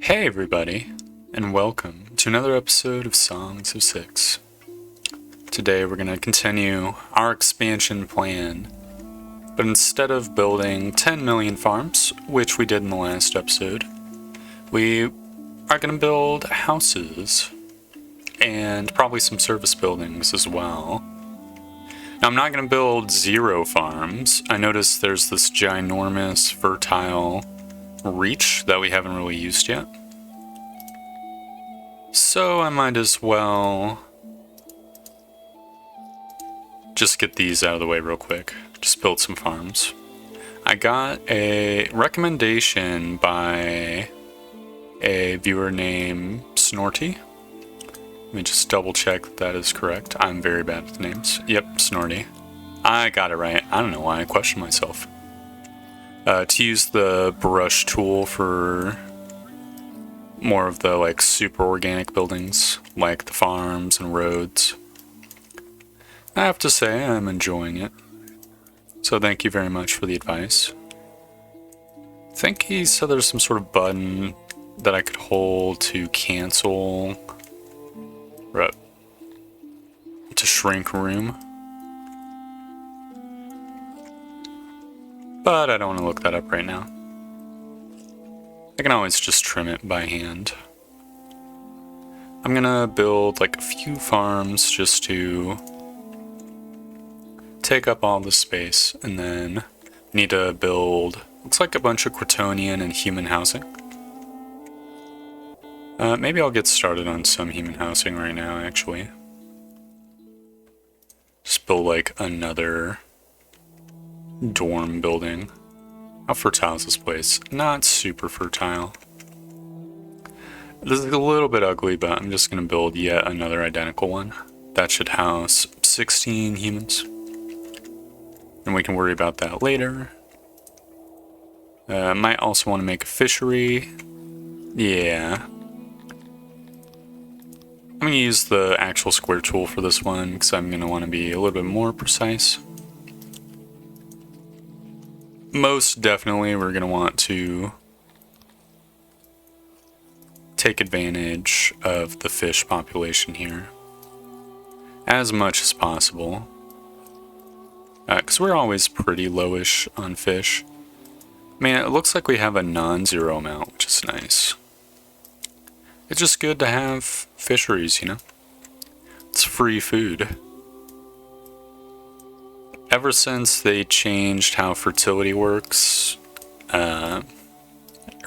Hey everybody, and welcome to another episode of Songs of Six. Today we're going to continue our expansion plan, but instead of building 10 million farms, which we did in the last episode, we are going to build houses and probably some service buildings as well. Now I'm not going to build 0 farms. I noticed there's this ginormous fertile reach that we haven't really used yet. So I might as well just get these out of the way real quick. Just build some farms. I got a recommendation by a viewer named Snorty. Let me just double check that that is correct. I'm very bad with names. Yep, Snorty. I got it right. I don't know why I question myself. To use the brush tool for more of the super organic buildings, like the farms and roads. I have to say I'm enjoying it. So thank you very much for the advice. I think he said there's some sort of button that I could hold to cancel, or to shrink room. But I don't want to look that up right now. I can always just trim it by hand. I'm gonna build a few farms just to take up all the space, and then need to build, looks like a bunch of Quitonian and human housing. Maybe I'll get started on some human housing right now, actually. Just build another dorm building. How fertile is this place? Not super fertile. This is a little bit ugly, but I'm just going to build yet another identical one. That should house 16 humans. And we can worry about that later. Might also want to make a fishery. Yeah. I'm going to use the actual square tool for this one, because I'm going to want to be a little bit more precise. Most definitely we're going to want to take advantage of the fish population here as much as possible, because we're always pretty lowish on fish. I mean, it looks like we have a non-zero amount, which is nice. It's just good to have fisheries, you know? It's free food. Ever since they changed how fertility works, or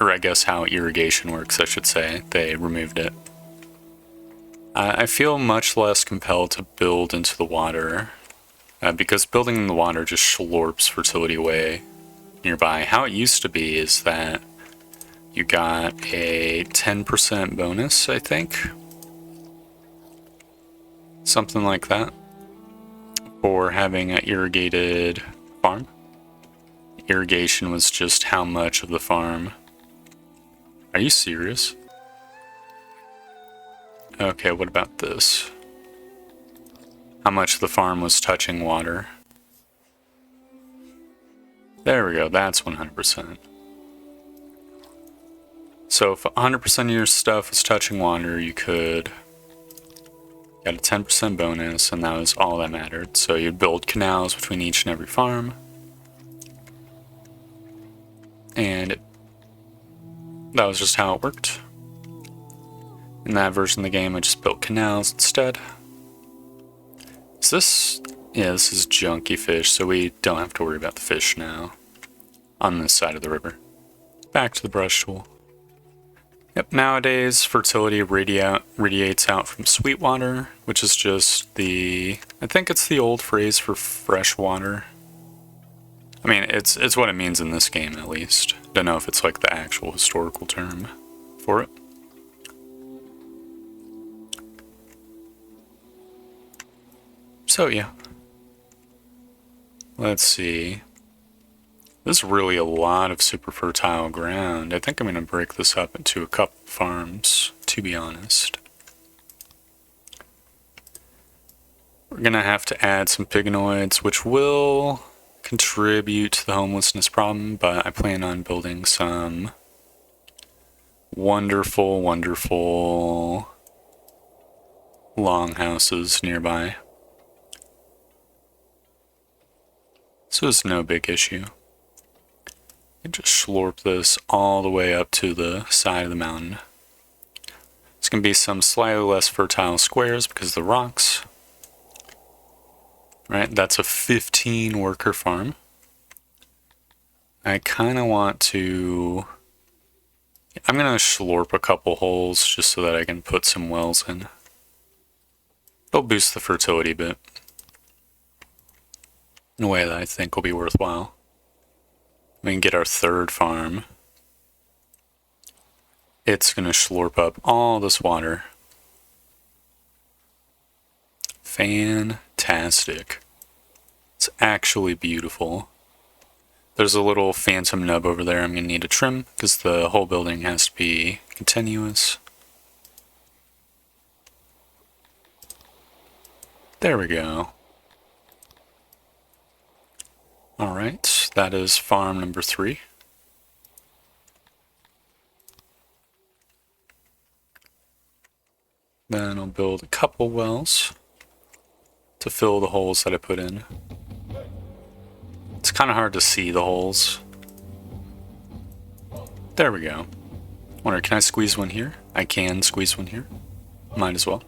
I guess how irrigation works, I should say, they removed it. I feel much less compelled to build into the water, because building in the water just slurps fertility away nearby. How it used to be is that you got a 10% bonus, I think. Something like that. For having an irrigated farm. Irrigation was just how much of the farm. Are you serious? Okay, what about this? How much of the farm was touching water? There we go, that's 100%. So if 100% of your stuff was touching water, you could get a 10% bonus, and that was all that mattered. So you'd build canals between each and every farm. And that was just how it worked. In that version of the game, I just built canals instead. Is this... yeah, this is junky fish, so we don't have to worry about the fish now. On this side of the river. Back to the brush tool. Yep, nowadays fertility radiates out from sweet water, which is just the... I think it's the old phrase for fresh water. I mean, it's what it means in this game, at least. Don't know if it's the actual historical term for it. So, yeah. Let's see. This is really a lot of super fertile ground. I think I'm going to break this up into a couple farms, to be honest. We're going to have to add some pignoids, which will contribute to the homelessness problem, but I plan on building some wonderful, wonderful longhouses nearby. So it's no big issue. You just slurp this all the way up to the side of the mountain. It's going to be some slightly less fertile squares because of the rocks. Right, that's a 15 worker farm. I kind of want to... I'm going to slurp a couple holes just so that I can put some wells in. It'll boost the fertility a bit in a way that I think will be worthwhile. We can get our third farm. It's going to slurp up all this water. Fantastic. It's actually beautiful. There's a little phantom nub over there I'm going to need to trim because the whole building has to be continuous. There we go. Alright, that is farm number 3. Then I'll build a couple wells to fill the holes that I put in. It's kind of hard to see the holes. There we go. Wonder, can I squeeze one here? I can squeeze one here. Might as well.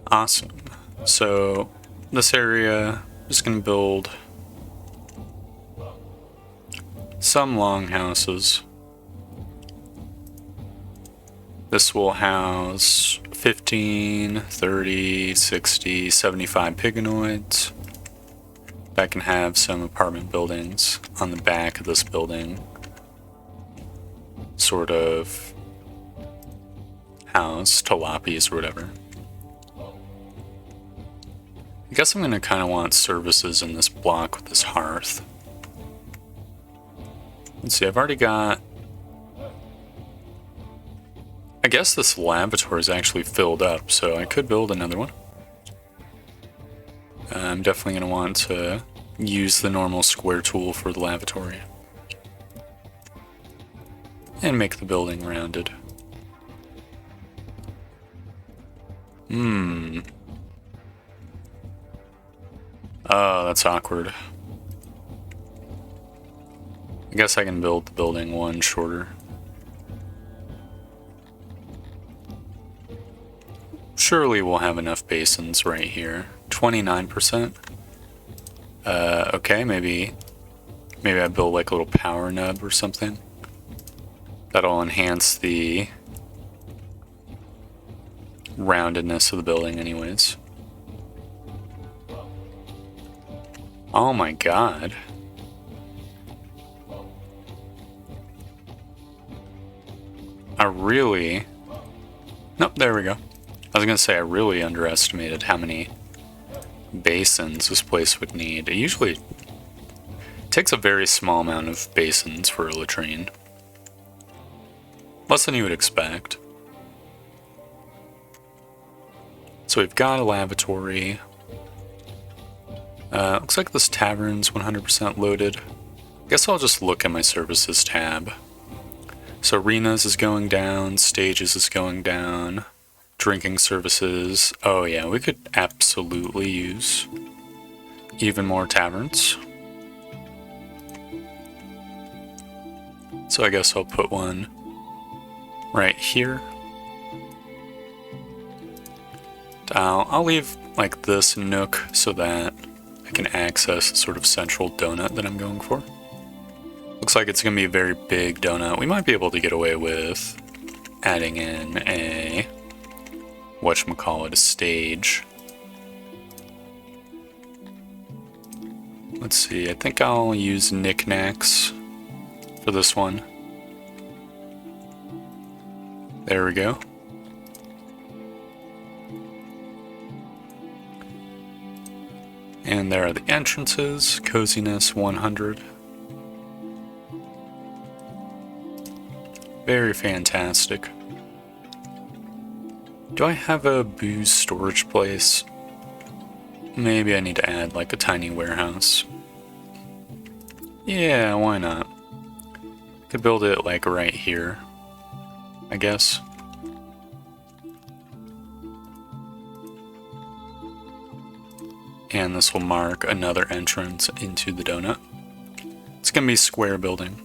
Awesome. So this area, I'm just going to build some longhouses. This will house 15, 30, 60, 75 pigonoids. I can have some apartment buildings on the back of this building. Sort of house tilapias or whatever. I guess I'm going to kind of want services in this block with this hearth. Let's see, I've already got... I guess this lavatory is actually filled up, so I could build another one. I'm definitely going to want to use the normal square tool for the lavatory. And make the building rounded. Oh, that's awkward. I guess I can build the building one shorter. Surely we'll have enough basins right here. 29%. Okay, maybe I build like a little power nub or something. That'll enhance the roundedness of the building anyways. Oh my god. Nope, there we go. I was gonna say I really underestimated how many basins this place would need. It usually takes a very small amount of basins for a latrine. Less than you would expect. So we've got a lavatory. Looks like this tavern's 100% loaded. Guess I'll just look at my services tab. So arenas is going down, stages is going down, drinking services. Oh yeah, we could absolutely use even more taverns. So I guess I'll put one right here. I'll leave like this nook so that I can access the sort of central donut that I'm going for. Looks like it's going to be a very big donut. We might be able to get away with adding in a, whatchamacallit, a stage. Let's see, I think I'll use knickknacks for this one. There we go. And there are the entrances, coziness 100. Very fantastic. Do I have a booze storage place? Maybe I need to add like a tiny warehouse. Yeah, why not? Could build it like right here, I guess. And this will mark another entrance into the donut. It's gonna be square building,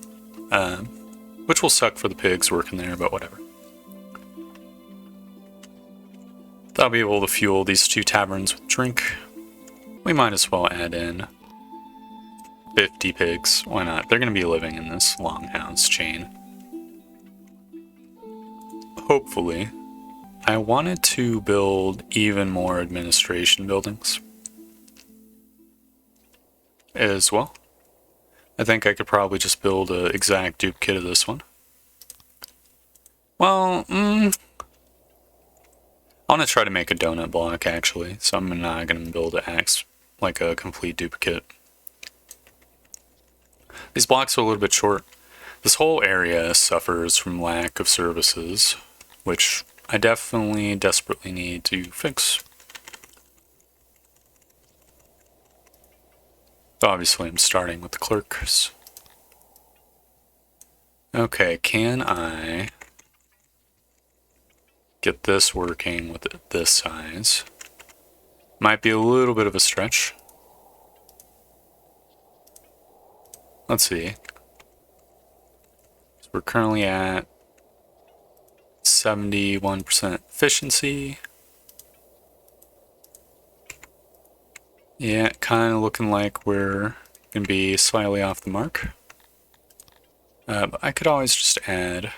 which will suck for the pigs working there, but whatever. That'll be able to fuel these 2 taverns with drink. We might as well add in 50 pigs. Why not? They're gonna be living in this longhouse chain. Hopefully. I wanted to build even more administration buildings as well. I think I could probably just build an exact duplicate of this one. Well, I want to try to make a donut block actually, so I'm not going to build like a complete duplicate. These blocks are a little bit short. This whole area suffers from lack of services, which I definitely desperately need to fix. Obviously, I'm starting with the clerks. Okay, can I get this working with this size? Might be a little bit of a stretch. Let's see. So we're currently at 71% efficiency. Yeah, kind of looking like we're going to be slightly off the mark. But I could always just add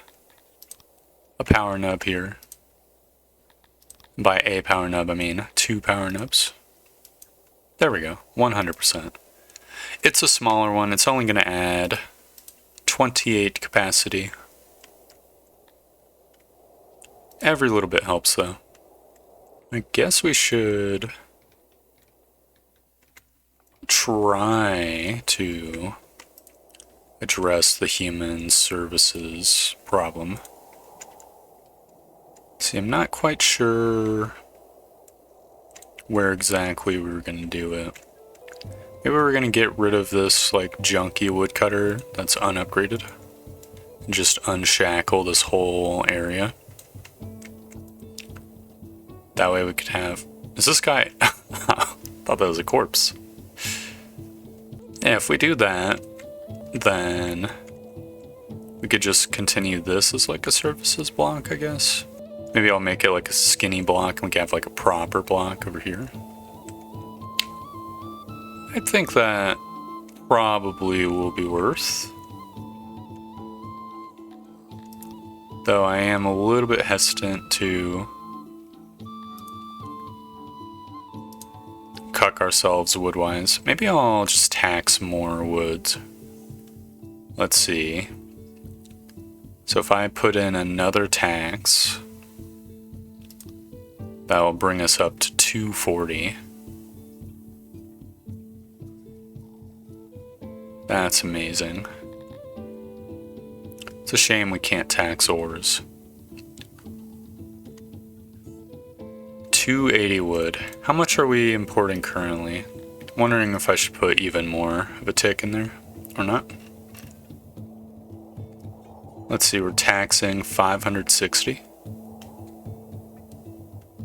a power nub here. By a power nub, I mean 2 power nubs. There we go, 100%. It's a smaller one, it's only going to add 28 capacity. Every little bit helps though. I guess we should try to address the human services problem. See, I'm not quite sure where exactly we were going to do it. Maybe we're going to get rid of this like junky woodcutter that's unupgraded. And just unshackle this whole area. That way we could have... Is this guy... thought that was a corpse. Yeah, if we do that, then we could just continue this as like a services block, I guess. Maybe I'll make it like a skinny block and we can have like a proper block over here. I think that probably will be worth. Though I am a little bit hesitant to cuck ourselves wood-wise. Maybe I'll just tax more wood. Let's see. So if I put in another tax, that will bring us up to 240. That's amazing. It's a shame we can't tax ores. 280 wood. How much are we importing currently? Wondering if I should put even more of a tick in there or not. Let's see, we're taxing 560.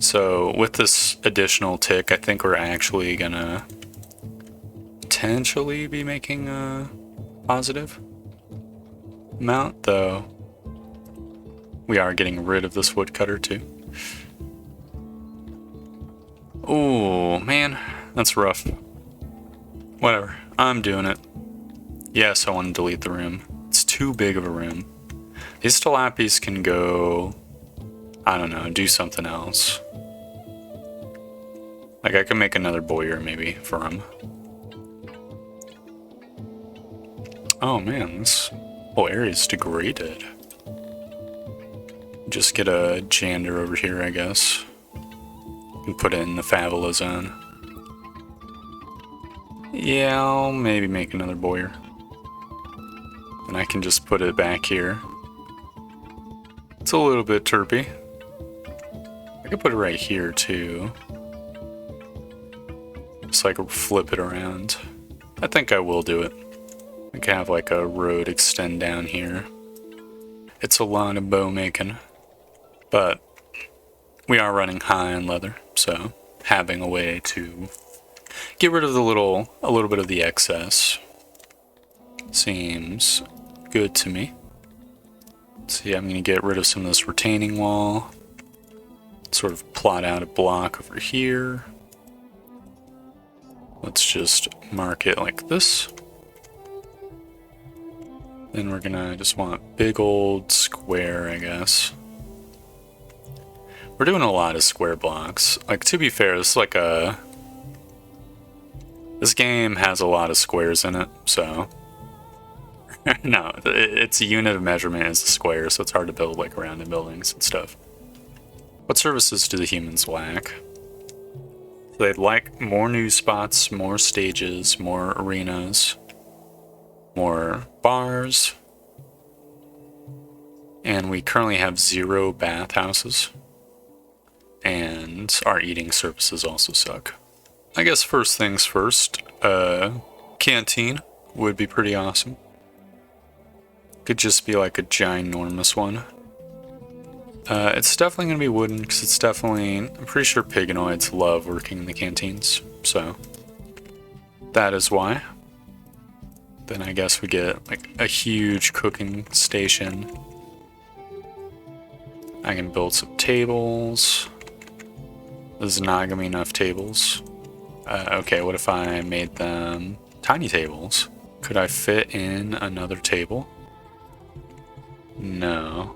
So with this additional tick, I think we're actually gonna potentially be making a positive amount, though we are getting rid of this woodcutter too. Oh man, that's rough. Whatever, I'm doing it. Yes, I want to delete the room. It's too big of a room. These tilappies can go, I don't know, do something else. Like I can make another boiler maybe for them. Oh man, this whole area is degraded. Just get a Jander over here, I guess. And put it in the favela zone. Yeah, I'll maybe make another boiler. And I can just put it back here. It's a little bit terpy. I could put it right here too. Just like flip it around. I think I will do it. I can have like a road extend down here. It's a lot of bow making, but we are running high on leather, so having a way to get rid of a little bit of the excess seems good to me. See, I'm going to get rid of some of this retaining wall. Sort of plot out a block over here. Let's just mark it like this. Then we're going to just want big old square, I guess. We're doing a lot of square blocks. Like, to be fair, this is like a... This game has a lot of squares in it, so... No, its a unit of measurement is a square, so it's hard to build like around in buildings and stuff. What services do the humans lack? They'd like more news spots, more stages, more arenas, more bars, and we currently have 0 bathhouses, and our eating services also suck. I guess first things first, canteen would be pretty awesome. Could just be like a ginormous one. It's definitely going to be wooden, because it's definitely... I'm pretty sure Pigonoids love working in the canteens, so... That is why. Then I guess we get, like, a huge cooking station. I can build some tables. This is not going to be enough tables. Okay, what if I made them tiny tables? Could I fit in another table? No.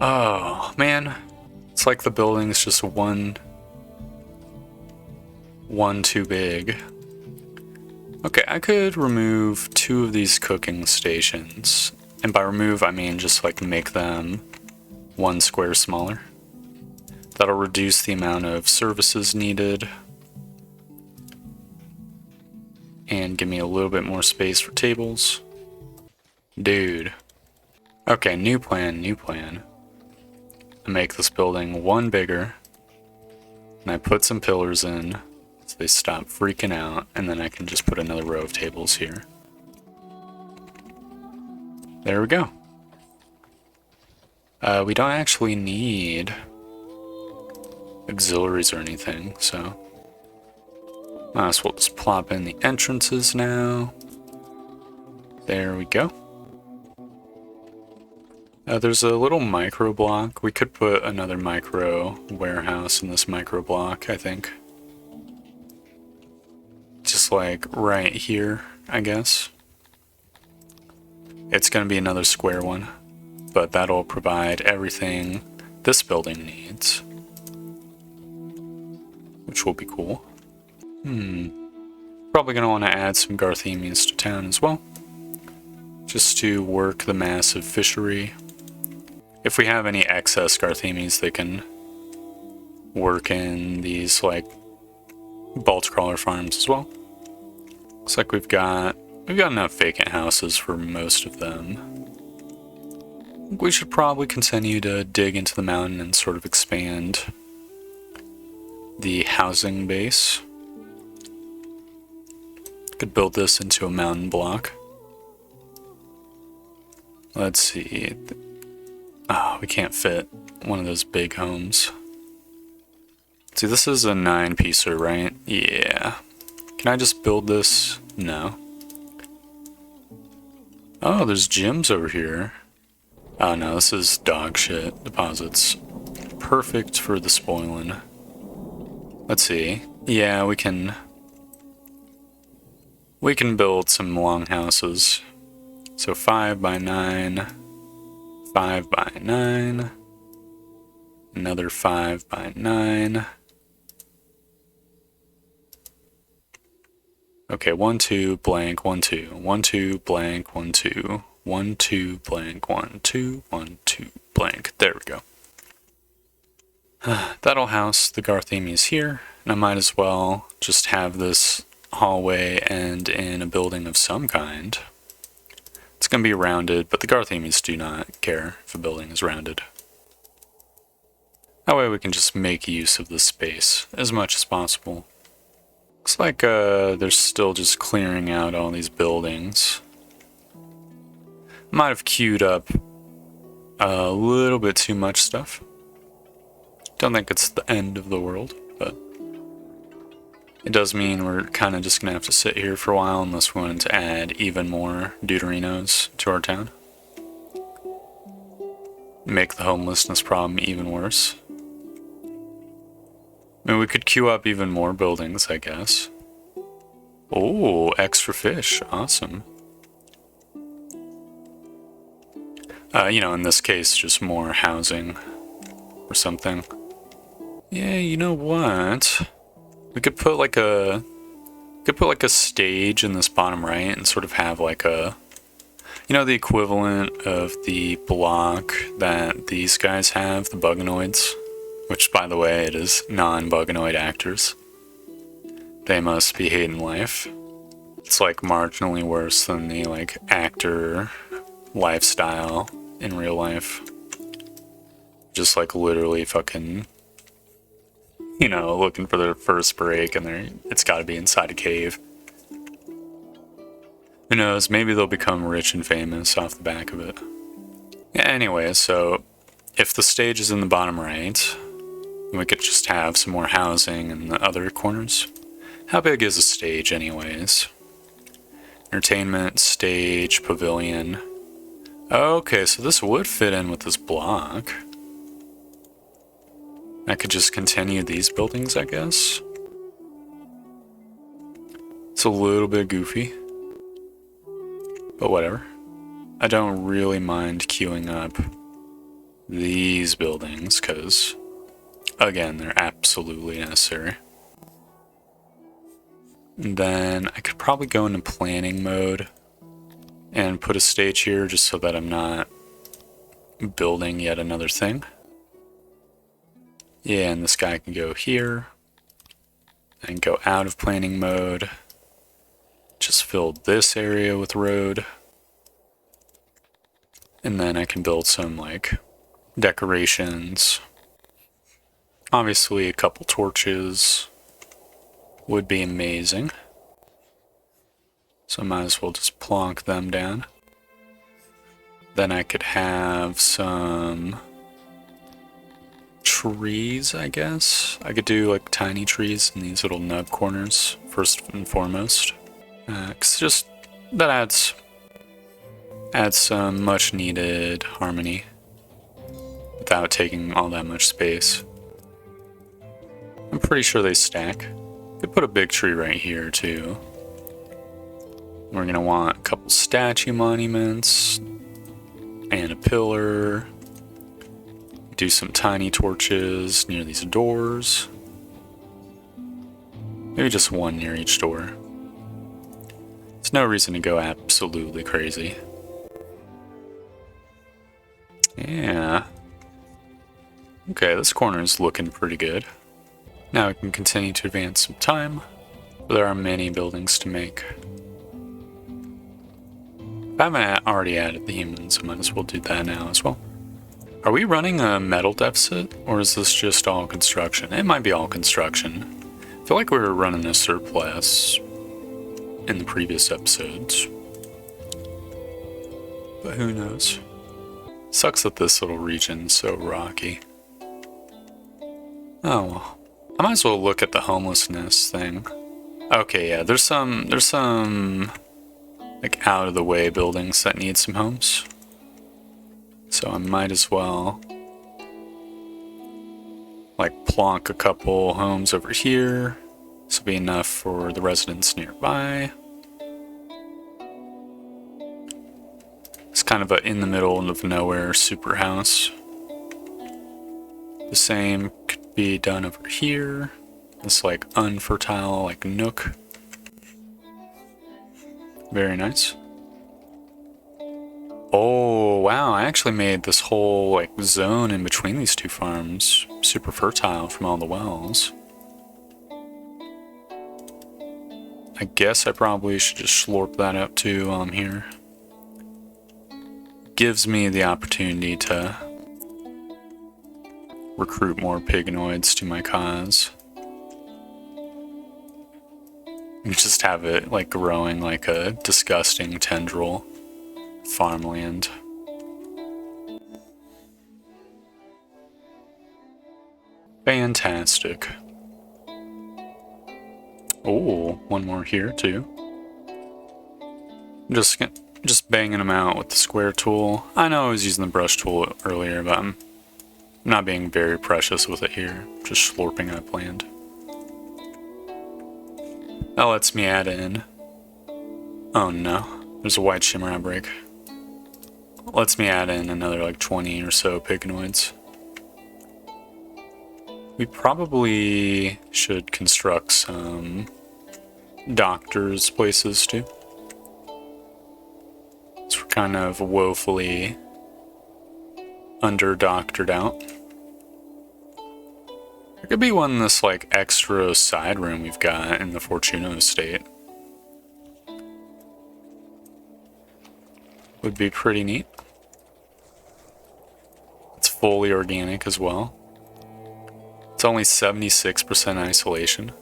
Oh, man. It's like the building's just one too big. Okay, I could remove 2 of these cooking stations. And by remove, I mean just like make them 1 square smaller. That'll reduce the amount of services needed. And give me a little bit more space for tables. Dude. Okay, new plan, new plan. I make this building 1 bigger, and I put some pillars in so they stop freaking out, and then I can just put another row of tables here. There we go. We don't actually need auxiliaries or anything, so might as well just plop in the entrances now. There we go. There's a little micro block. We could put another micro warehouse in this micro block, I think. Just like right here, I guess. It's going to be another square one, but that'll provide everything this building needs, which will be cool. Probably going to want to add some Garthemians to town as well, just to work the massive fishery. If we have any excess Garthemies, they can work in these, like, Bolt Crawler farms as well. Looks like we've got enough vacant houses for most of them. We should probably continue to dig into the mountain and sort of expand the housing base. Could build this into a mountain block. Let's see. Oh, we can't fit one of those big homes. See, this is a 9-piecer, right? Yeah. Can I just build this? No. Oh, there's gyms over here. Oh no, this is dog shit deposits. Perfect for the spoiling. Let's see. Yeah, we can build some longhouses. So 5 by 9, 5 by 9, another 5 by 9. Okay, 1, 2, blank, 1, 2, 1, 2, blank, 1, 2, 1, 2, blank, 1, 2, 1, 2, blank. There we go. That'll house the Garthemies here, and I might as well just have this hallway end in a building of some kind. It's going to be rounded, but the Garthemies do not care if a building is rounded. That way we can just make use of this space as much as possible. Looks like they're still just clearing out all these buildings. Might have queued up a little bit too much stuff. Don't think it's the end of the world, but it does mean we're kind of just going to have to sit here for a while unless we wanted to add even more Deuterinos to our town. Make the homelessness problem even worse. I mean, we could queue up even more buildings, I guess. Oh, extra fish. Awesome. You know, in this case, just more housing or something. Yeah, you know what? We could put like a stage in this bottom right and sort of have like a, you know, the equivalent of the block that these guys have, the Bugonoids, which, by the way, it is non-Bugonoid actors. They must be hating life. It's like marginally worse than the like actor lifestyle in real life. Just like literally fucking, you know, looking for their first break and it's gotta be inside a cave. Who knows, maybe they'll become rich and famous off the back of it. Yeah, anyway, so if the stage is in the bottom right, we could just have some more housing in the other corners. How big is a stage anyways? Entertainment, stage, pavilion. Okay, so this would fit in with this block. I could just continue these buildings, I guess. It's a little bit goofy, but whatever. I don't really mind queuing up these buildings, because, again, they're absolutely necessary. And then I could probably go into planning mode and put a stage here just so that I'm not building yet another thing. Yeah, and this guy can go here and go out of planning mode. Just fill this area with road. And then I can build some like decorations. Obviously a couple torches would be amazing. So I might as well just plonk them down. Then I could have some trees, I guess. I could do like tiny trees in these little nub corners, first and foremost. 'Cause just, that adds some much needed harmony without taking all that much space. I'm pretty sure they stack. Could put a big tree right here too. We're gonna want a couple statue monuments and a pillar. Do some tiny torches near these doors. Maybe just one near each door. There's no reason to go absolutely crazy. Yeah. Okay, this corner is looking pretty good. Now we can continue to advance some time. But there are many buildings to make. If I haven't already added the humans, I might as well do that now as well. Are we running a metal deficit, or is this just all construction? It might be all construction. I feel like we were running a surplus in the previous episodes. But who knows? Sucks that this little region's so rocky. Oh well. I might as well look at the homelessness thing. Okay, yeah, there's some like out of the way buildings that need some homes. So I might as well like plonk a couple homes over here. This will be enough for the residents nearby. It's kind of a in the middle of nowhere super house. The same could be done over here. This like unfertile like nook. Very nice. Oh wow, I actually made this whole like zone in between these two farms super fertile from all the wells. I guess I probably should just slurp that up too while I'm here. Gives me the opportunity to recruit more Pigonoids to my cause. And just have it like growing like a disgusting tendril farmland. Fantastic. Oh, one more here too. Just banging them out with the square tool. I know I was using the brush tool earlier, but I'm not being very precious with it here. Just slurping up land. That lets me add in. Oh no, there's a white shimmer outbreak. Lets me add in another like 20 or so pignoids. We probably should construct some doctors' places too. So we're kind of woefully under-doctored out. There could be one in this like extra side room we've got in the Fortuna estate. Would be pretty neat. It's fully organic as well. It's only 76% isolation.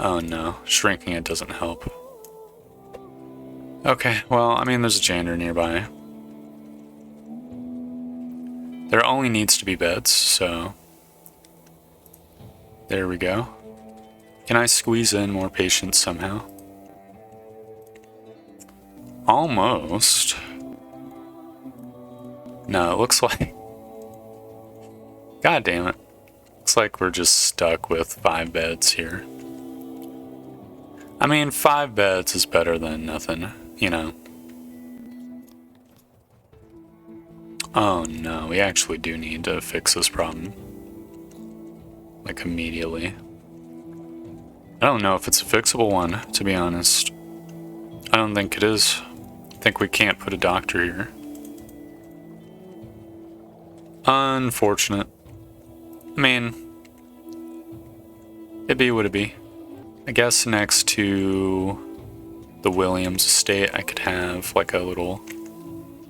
Oh no, shrinking it doesn't help. Okay, well, I mean, there's a janitor nearby. There only needs to be beds, so... There we go. Can I squeeze in more patients somehow? Almost. No, it looks like... God damn it. Looks like we're just stuck with 5 beds here. I mean, 5 beds is better than nothing, you know. Oh no, we actually do need to fix this problem. Like immediately. I don't know if it's a fixable one, to be honest. I don't think it is. I think we can't put a doctor here. Unfortunate. I mean, it'd be what it be. I guess next to the Williams estate, I could have like a little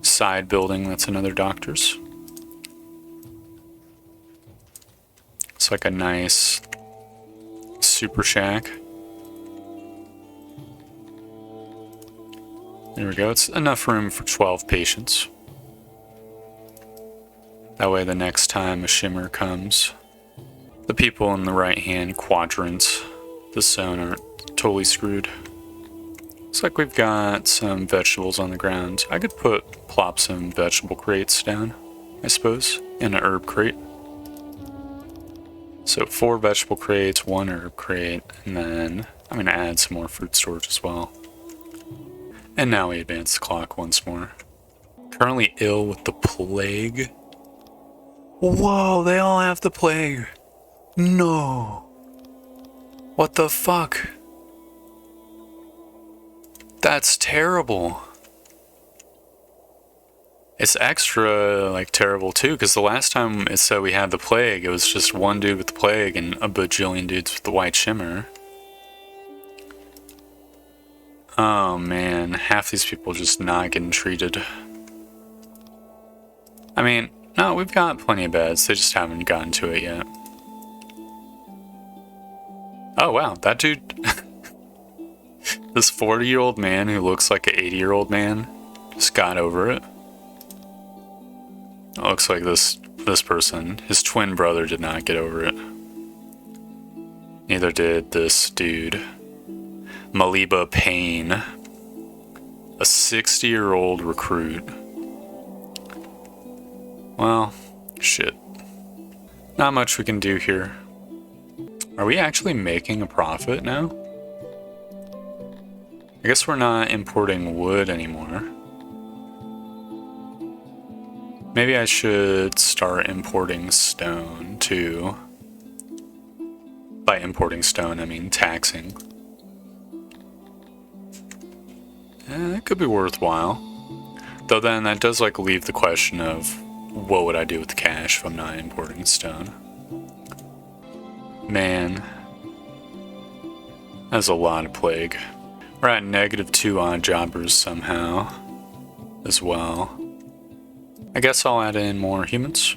side building that's another doctor's. It's like a nice super shack. There we go. It's enough room for 12 patients. That way the next time a shimmer comes, the people in the right-hand quadrant, the zone, aren't totally screwed. Looks like we've got some vegetables on the ground. I could plop some vegetable crates down, I suppose, in an herb crate. So 4 vegetable crates, 1 herb crate, and then I'm going to add some more fruit storage as well. And now we advance the clock once more. Currently ill with the plague. Whoa, they all have the plague. No. What the fuck? That's terrible. It's extra, like, terrible too, because the last time it said we had the plague, it was just one dude with the plague and a bajillion dudes with the white shimmer. Oh man, half these people just not getting treated. I mean, no, we've got plenty of beds, they just haven't gotten to it yet. Oh wow, that dude... This 40-year-old man who looks like an 80-year-old man just got over it. It looks like this person, his twin brother, did not get over it. Neither did this dude. Maliba Payne. A 60-year-old recruit. Well, shit. Not much we can do here. Are we actually making a profit now? I guess we're not importing wood anymore. Maybe I should start importing stone too. By importing stone, I mean taxing. That could be worthwhile. Though then that does like leave the question of what would I do with the cash if I'm not importing stone? Man. That's a lot of plague. We're at -2 odd jobbers somehow as well. I guess I'll add in more humans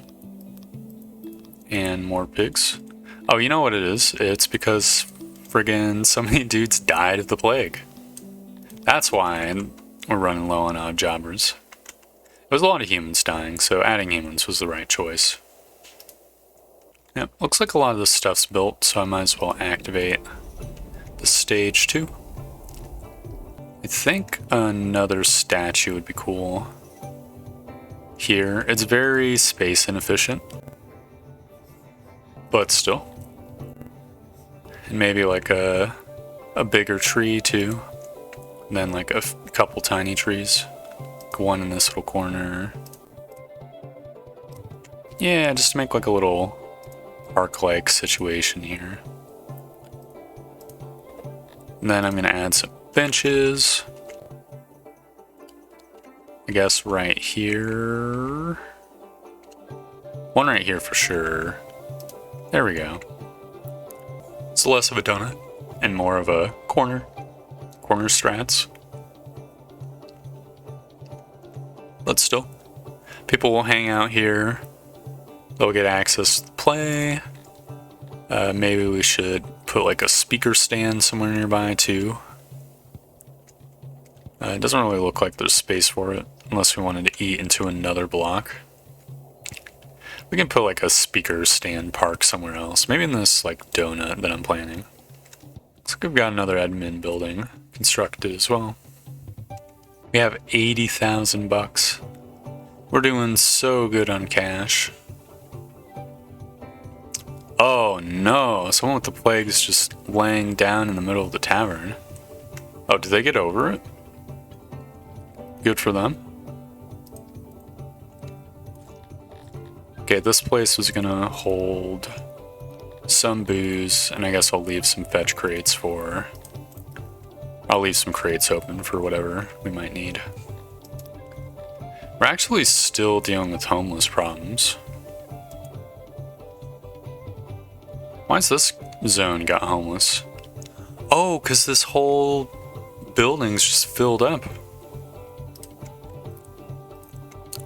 and more pigs. Oh, you know what it is? It's because friggin' so many dudes died of the plague. That's why we're running low on odd jobbers. There's a lot of humans dying, so adding humans was the right choice. Yep, looks like a lot of this stuff's built, so I might as well activate the stage too. I think another statue would be cool. Here, it's very space inefficient, but still. And maybe like a bigger tree too, and then like a couple tiny trees. Like one in this little corner. Yeah, just to make like a little park-like situation here. And then I'm gonna add some benches. I guess right here. One right here for sure. There we go. It's less of a donut and more of a corner strats. But still, people will hang out here. They'll get access to play. Maybe we should put like a speaker stand somewhere nearby too. It doesn't really look like there's space for it unless we wanted to eat into another block. We can put like a speaker stand park somewhere else. Maybe in this like donut that I'm planning. Looks like we've got another admin building constructed as well. We have 80,000 bucks. We're doing so good on cash. Oh no, someone with the plague is just laying down in the middle of the tavern. Oh, did they get over it? Good for them. Okay, this place is gonna hold some booze, and I guess I'll leave some fetch crates for... I'll leave some crates open for whatever we might need. We're actually still dealing with homeless problems. Why's this zone got homeless? Oh, because this whole building's just filled up.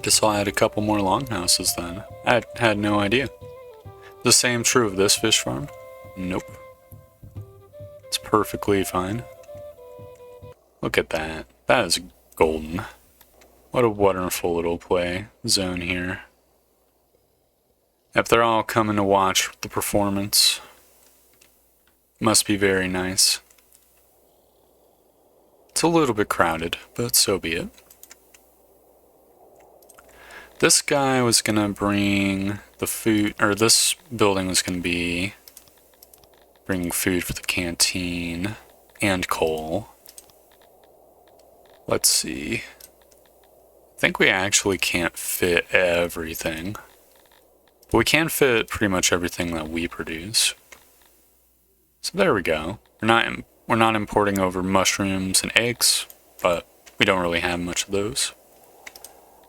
Guess I'll add a couple more longhouses then. I had no idea. The same true of this fish farm? Nope. It's perfectly fine. Look at that. That is golden. What a wonderful little play zone here. If they're all coming to watch the performance, must be very nice. It's a little bit crowded, but so be it. This guy was gonna bring the food, or this building was gonna be bringing food for the canteen and coal. Let's see. I think we actually can't fit everything. But we can fit pretty much everything that we produce. So there we go. We're not importing over mushrooms and eggs, but we don't really have much of those.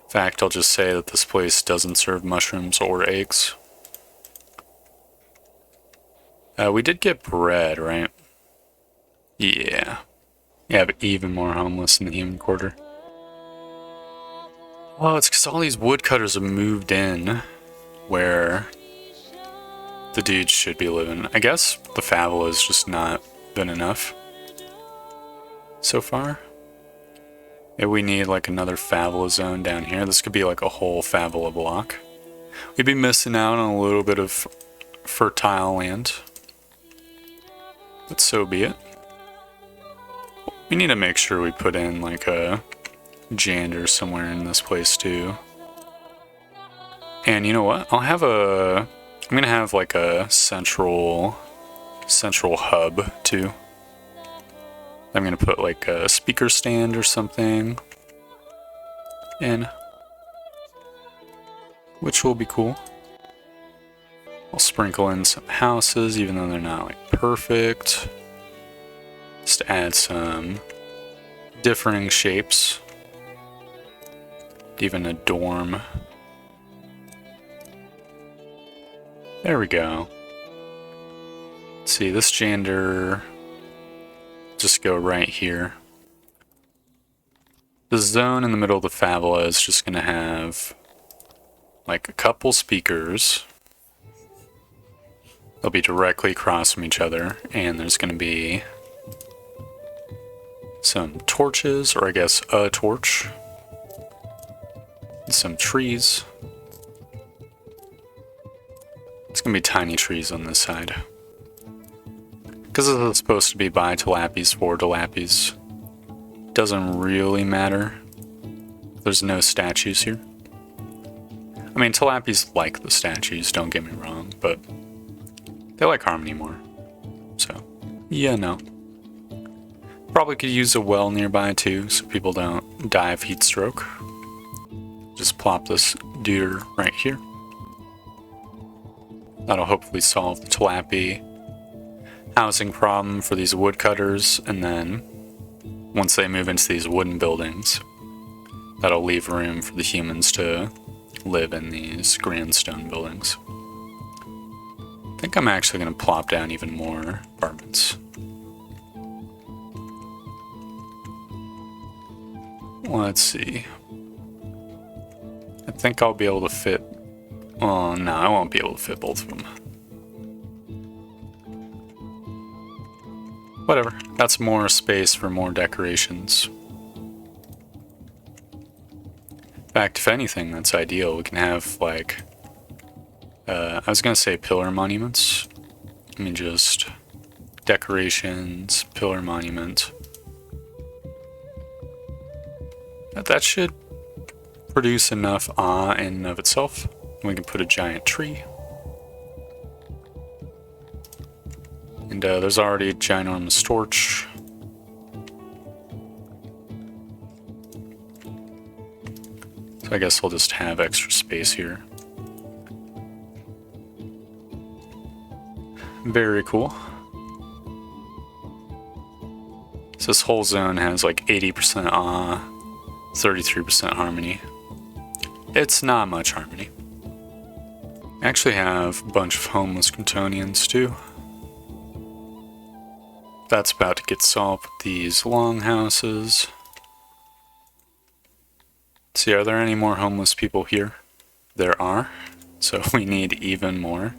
In fact, I'll just say that this place doesn't serve mushrooms or eggs. We did get bread, right? Yeah. Yeah, but even more homeless in the human quarter. Oh, it's because all these woodcutters have moved in where the dudes should be living. I guess the favela has just not been enough so far. Maybe we need like another favela zone down here. This could be like a whole favela block. We'd be missing out on a little bit of fertile land, but so be it. We need to make sure we put in like a janitor somewhere in this place too. And you know what? I'm gonna have like a central hub too. I'm gonna put like a speaker stand or something in, which will be cool. I'll sprinkle in some houses, even though they're not like perfect. Just to add some differing shapes. Even a dorm. There we go. Let's see, this janitor, just go right here. The zone in the middle of the favela is just gonna have like a couple speakers. They'll be directly across from each other, and there's gonna be some torches, or I guess a torch. some trees. It's gonna be tiny trees on this side. Because this is supposed to be by Tilapis for Tilapis. Doesn't really matter. There's no statues here. I mean, Tilapis like the statues, don't get me wrong, but they like Harmony more. So, yeah, no. Probably could use a well nearby too, so people don't die of heat stroke. Just plop this dude right here. That'll hopefully solve the Tilapi housing problem for these woodcutters, and then once they move into these wooden buildings, that'll leave room for the humans to live in these grand stone buildings. I think I'm actually going to plop down even more apartments. Let's see. I think I'll be able to fit... Oh, no, I won't be able to fit both of them. Whatever. That's more space for more decorations. In fact, if anything, that's ideal. We can have, like... I was gonna say pillar monuments. I mean, just... decorations, pillar monument. That should produce enough awe in and of itself. We can put a giant tree. And there's already a ginormous torch. So I guess I'll just have extra space here. Very cool. So this whole zone has like 80% awe, 33% harmony. It's not much harmony. I actually have a bunch of homeless Kryptonians too. That's about to get solved with these longhouses. See, are there any more homeless people here? There are. So we need even more.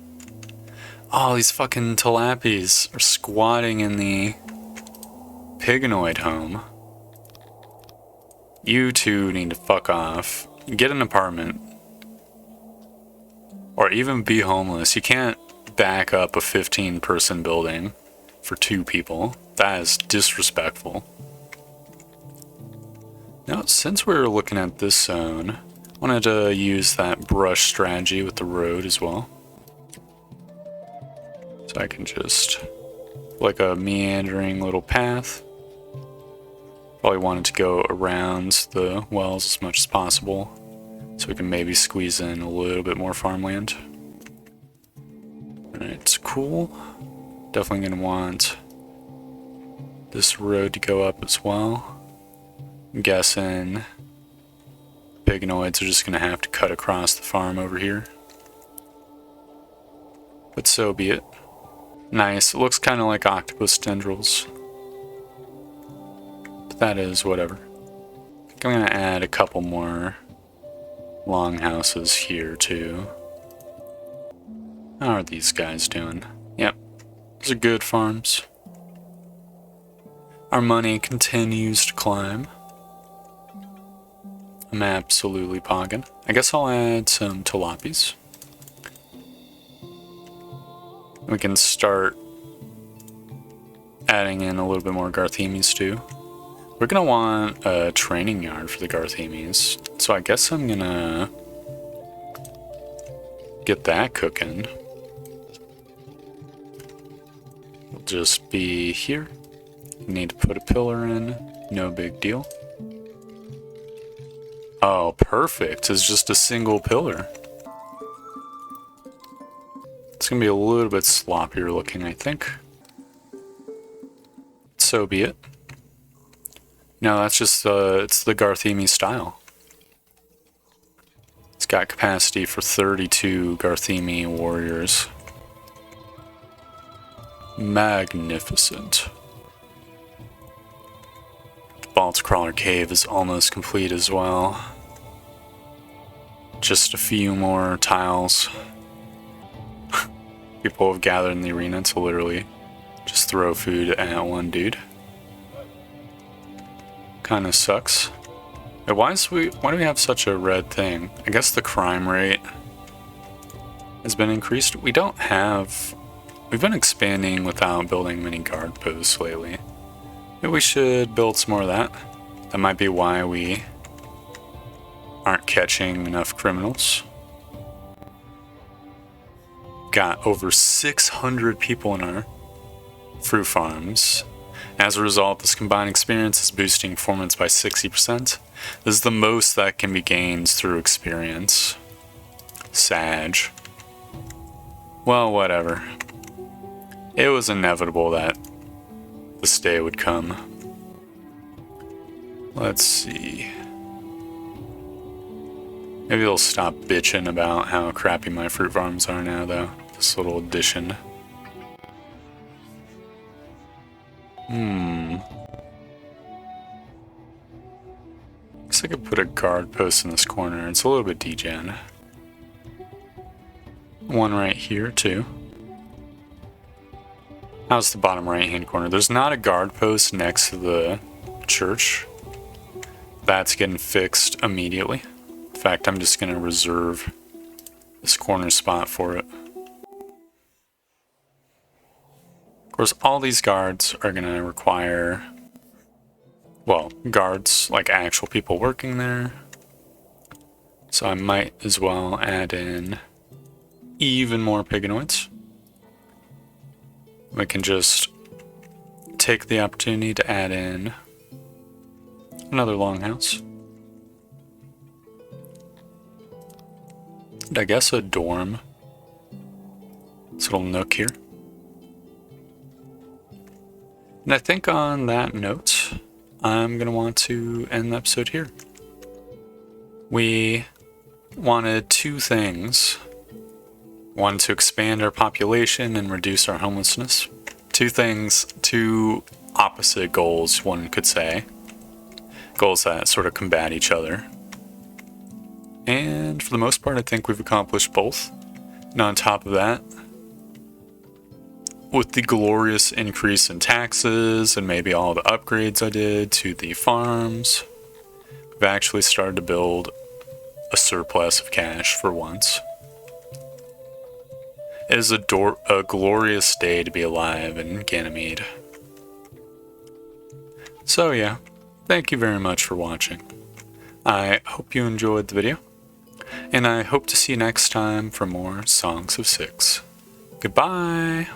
Oh, these fucking Tilapis are squatting in the Pignoid home. You two need to fuck off. Get an apartment. Or even be homeless. You can't back up a 15-person building for 2 people. That is disrespectful. Now, since we're looking at this zone, I wanted to use that brush strategy with the road as well. So I can just, like a meandering little path. Probably wanted to go around the wells as much as possible, so we can maybe squeeze in a little bit more farmland. Alright, cool. Definitely gonna want this road to go up as well. I'm guessing Pignoids are just gonna have to cut across the farm over here. But so be it. Nice, it looks kind of like octopus tendrils. But that is whatever. I think I'm gonna add a couple more longhouses here too. How are these guys doing? Yep, those are good farms. Our money continues to climb. I'm absolutely pogging. I guess I'll add some Tilapis. We can start adding in a little bit more Garthemis too. We're gonna want a training yard for the Garthemis, so I guess I'm gonna get that cooking. We'll just be here. Need to put a pillar in, no big deal. Oh, perfect. It's just a single pillar. It's gonna be a little bit sloppier looking, I think. So be it. No, that's just it's the Garthemi style. It's got capacity for 32 Garthemi warriors. Magnificent. The Vault Crawler Cave is almost complete as well. Just a few more tiles. People have gathered in the arena to literally just throw food at one dude. Kinda sucks. Hey, why do we have such a red thing? I guess the crime rate has been increased. We've been expanding without building many guard posts lately. Maybe we should build some more of that. That might be why we aren't catching enough criminals. Got over 600 people in our fruit farms. As a result, this combined experience is boosting performance by 60%. This is the most that can be gained through experience. Sag. Well, whatever. It was inevitable that this day would come. Let's see. Maybe they'll stop bitching about how crappy my fruit farms are now, though. This little addition. Guess I could put a guard post in this corner. It's a little bit degen. One right here, too. How's the bottom right-hand corner? There's not a guard post next to the church. That's getting fixed immediately. In fact, I'm just going to reserve this corner spot for it. Of course, all these guards are going to require, well, guards, like actual people working there. So I might as well add in even more pigonoids. We can just take the opportunity to add in another longhouse. And I guess a dorm. This little nook here. And I think on that note, I'm going to want to end the episode here. We wanted two things. One, to expand our population and reduce our homelessness. Two things, two opposite goals, one could say. Goals that sort of combat each other. And for the most part, I think we've accomplished both. And on top of that, with the glorious increase in taxes and maybe all the upgrades I did to the farms, we've actually started to build a surplus of cash for once. It is a glorious day to be alive in Ganymede. So yeah, thank you very much for watching. I hope you enjoyed the video, and I hope to see you next time for more Songs of Six. Goodbye!